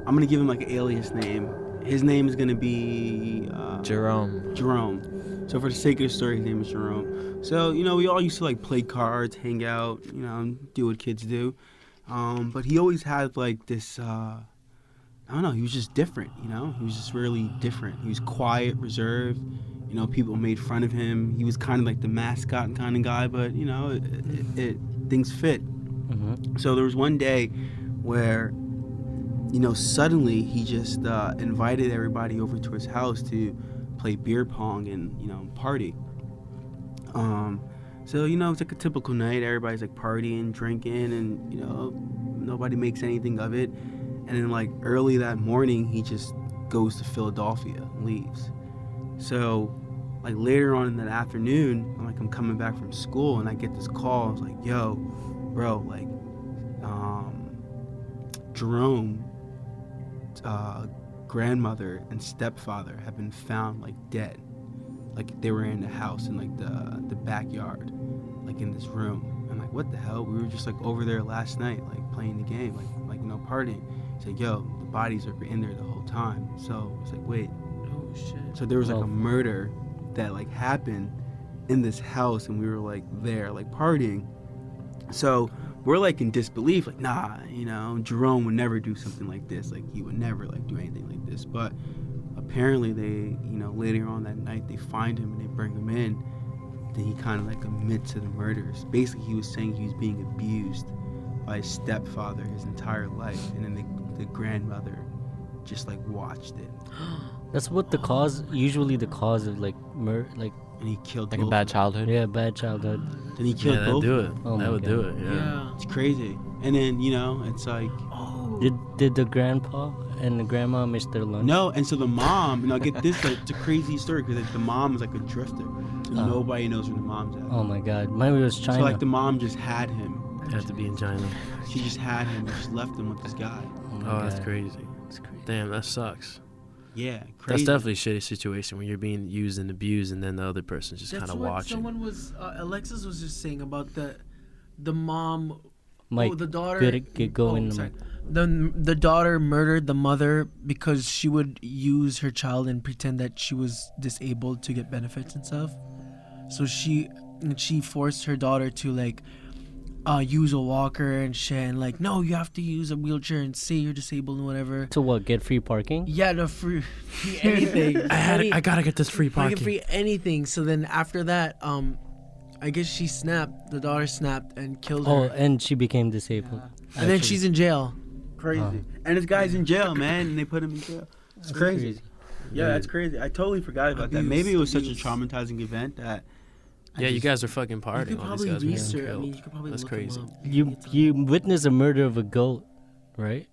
going to give him, like, an alias name. His name is going to be... Jerome. Jerome. So, for the sake of the story, his name is Jerome. So, you know, we all used to, like, play cards, hang out, you know, do what kids do. But he always had, like, this... I don't know, he was just different, you know? He was just really different. He was quiet, reserved. You know, people made fun of him. He was kind of like the mascot kind of guy, but, you know, things fit. Mhm. So there was one day where, you know, suddenly he just invited everybody over to his house to play beer pong and, you know, party. So, you know, it's like a typical night. Everybody's like partying, drinking, and, you know, nobody makes anything of it. And then, like, early that morning, he just goes to Philadelphia, leaves. So, like, later on in that afternoon, I'm coming back from school, and I get this call. I was like, yo, bro, like, Jerome, grandmother and stepfather have been found, like, dead. Like, they were in the house in, like, the backyard, like, in this room. I'm like, what the hell? We were just, like, over there last night, like, playing the game, like you know, partying. He's like, yo, the bodies are in there the whole time. So it's like, wait. Oh shit. So there was like Oh. a murder that like happened in this house, and we were like there, like partying. So we're like in disbelief, like, nah, you know, Jerome would never do something like this. Like, he would never like do anything like this. But apparently they, you know, later on that night they find him and they bring him in. Then he kind of like admits to the murders. Basically, he was saying he was being abused by his stepfather his entire life, and then the grandmother just like watched it, That's what the cause. Usually the cause of like and he killed Like a both bad of them. childhood. yeah, bad childhood. Then he killed Yeah, that'd both. do of it. them. Oh That my would God. do it. Yeah. Yeah. It's crazy. And then, you know, it's like, Oh. Did the grandpa and the grandma miss their lunch? no. And so the mom, and I'll get this, like, it's a crazy story because like, the mom is like a drifter, so Oh. nobody knows where the mom's at. Oh my god, maybe it was China. So like the mom just had him. It had to be in China. She just had him and just left him with this guy. oh my Oh, that's God. crazy. That's crazy. Damn, that sucks. Yeah, That's crazy. definitely a shitty situation when you're being used and abused, and then the other person's just That's kind of what watching. someone was. Alexis was just saying about the mom. Mike, the daughter. get going. sorry. The daughter murdered the mother because she would use her child and pretend that she was disabled to get benefits and stuff. So she forced her daughter to like use a walker and shit, and like, no, you have to use a wheelchair and say you're disabled and whatever. To what? Get free parking? Yeah, no, free anything. I gotta get this free parking. Free anything. So then after that, I guess she snapped. The daughter snapped and killed Oh, her. and she became disabled. And then she's in jail. Crazy. Oh. And this guy's in jail, man, and they put him in jail. It's crazy. Yeah, that's crazy. I totally forgot about that. Maybe it was such a traumatizing event that. Yeah, you guys are fucking You partying. could All these probably guys were getting research. I killed. mean, you could probably That's look crazy. Them up. You witnessed a murder of a goat, right?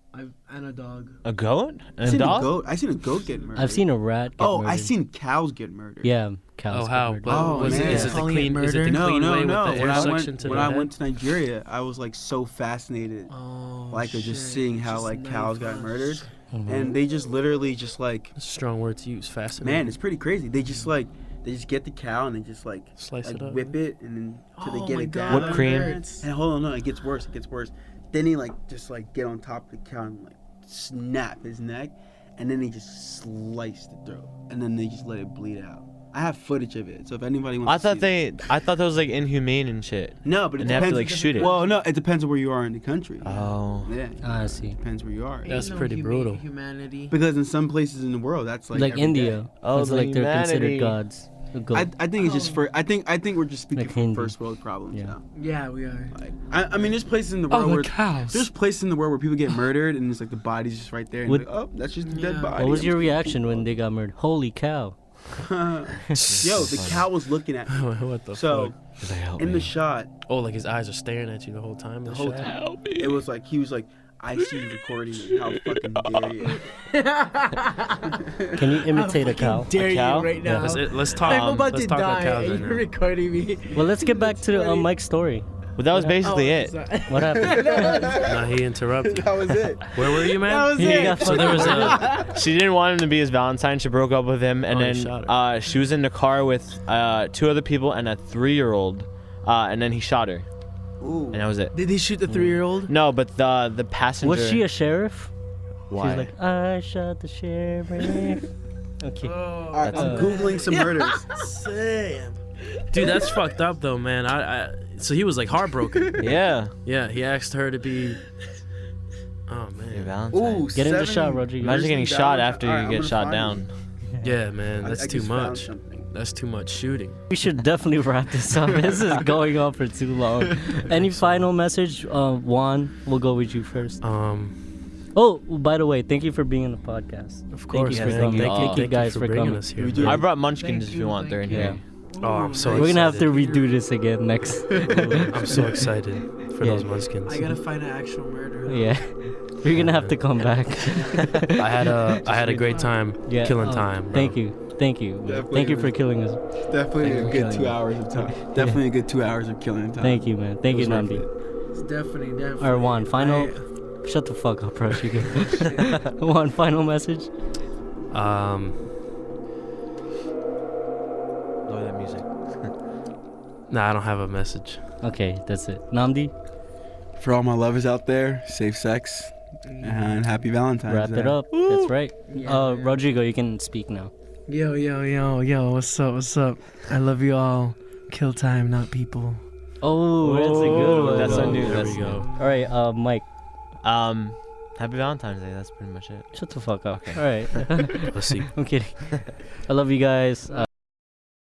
And a dog. A goat? I And a seen dog? I seen a goat get murdered. I've seen a rat get Oh, murdered. I seen cows get murdered. Yeah, cows. Oh, get how? murdered. But Oh, was it, man. is it the Calling it clean? Is it murder? the No, clean no, way no. with the When air I suction to when the I head? went to Nigeria, I was like so fascinated, Oh, like shit. just seeing how Just like cows got knife murdered, Mhm. and they just literally just like, That's a strong word to use. Fascinating. man, it's pretty crazy. They just like they just get the cow and they just like Slice it up. whip it and then till Oh they get my it God, down. Whipped cream. And hold on, no, it gets worse. It gets worse. Then he like just like get on top of the cow and like snap his neck, and then he just slice the throat, and then they just let it bleed out. I have footage of it. So if anybody wants I to see thought that was like inhumane and shit. No, but it And they have to, depends. like, shoot it. Well, no, it depends on where you are in the country. Oh. Yeah. I see. Depends where you are. That's pretty brutal. Humanity. Because in some places in the world, that's like every India. day. Oh, it's the like they're considered humanity. gods. I think it's just for. I think we're just speaking Like from Hindi. first world problems Yeah. now. Yeah, we are. Like, I mean, there's places in the world where cows. there's places in the world where people get murdered and it's like the body's just right there. And What- like, oh, that's just a Yeah. dead body. What was your reaction when they got murdered? Holy cow! Yo, the cow was looking at me. What the So fuck? He's like, help in me. the shot, Oh, like his eyes are staring at you the whole time. the whole time, it was like he was like, "I see you recording me. How fucking dare you?" Can you imitate a cow? Dare you cow? right now? Let's talk. I'm about let's to talk about die, cows and right you're now. recording me. Well, let's get back to Mike's story. Well, that was basically it. What happened? Nah, he interrupted. That was it. Where were you, man? That was He it. got So there was a. She didn't want him to be his Valentine. She broke up with him, and Oh, he shot then she was in the car with 2 other people and a 3-year-old, and then he shot her, Ooh. and that was it. Did he shoot the 3-year-old? No, but the passenger. Was she a sheriff? Why? She's like, I shot the sheriff. Okay. All right, That's I'm a- googling some murders. Sam. Dude, that's fucked up though, man. So he was like heartbroken. Yeah. Yeah, he asked her to be. Oh Your man. Valentine. Ooh, Get in the 7 shot, Rodrigo. Imagine getting years in shot Valentine. after All right, you I'm get gonna shot find down. Yeah, man, that's I too just found much. something. That's too much shooting. We should definitely wrap this up. This is going on for too long. Any final message? Juan, we'll go with you first. Oh, by the way, thank you for being on the podcast. Of course, Thank you man. for coming. Thank you- Thank you guys for bringing coming. us here. We do. man. I brought munchkins Thank if you want. They're in you, here. Yeah. Oh, I'm so We're gonna have to excited. redo this again next. I'm so excited for Yeah. those munchkins. I gotta find an actual murderer. Yeah. We're gonna have to come back. I had a great time Yeah. killing time. Bro. Thank you. Thank you. Definitely Thank you for was- killing us. Definitely Thank you a for good killing 2 it. hours of time. Definitely a good 2 hours of killing time. Thank you, man. Thank It you, was worth Nandi. it. It's definitely. Or Juan, final. Shut the fuck up, bro. Juan, final message. Lower that music. Nah, I don't have a message. Okay, that's it. Namdi, For all my lovers out there, safe sex and happy Valentine's wrap Day. it up. That's right. Yeah, man. Rodrigo, you can speak now. Yo, what's up, what's up? I love you all. Kill time, not people. Oh, that's a good one. That's a new. There That's we go. All right, Mike, Happy Valentine's Day. That's pretty much it. shut the fuck up. All right. Pussy. I'm kidding. I love you guys.